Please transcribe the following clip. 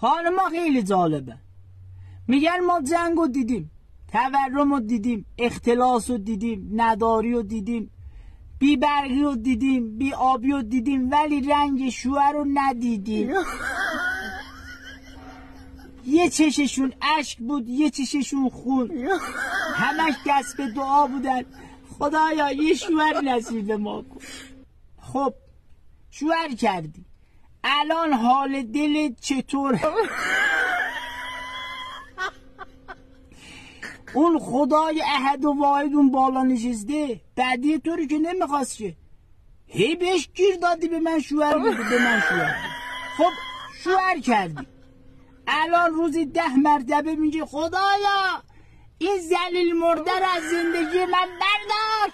خانما خیلی جالبه، میگن ما جنگ رو دیدیم، تورم رو دیدیم، اختلاس رو دیدیم، نداری رو دیدیم، بی برگی رو دیدیم، بی آبی رو دیدیم، ولی رنگ شوهر رو ندیدیم. یه چششون اشک بود، یه چششون خون، همش دست به دعا بودن خدایا یه شوهر نصیب ما کن. خب شوهر کردی، الان حال دلت چطوره؟ اون خدای احد و واحد اون بالا نشسته بعدی طوری که نمیخواست که هی بهش گیر دادی به من شوهر بده به من شوهر بده. خب شوهر کردی، الان روزی 10 مرتبه میگه خدایا این ذلیل مرده رو از زندگی من بردار.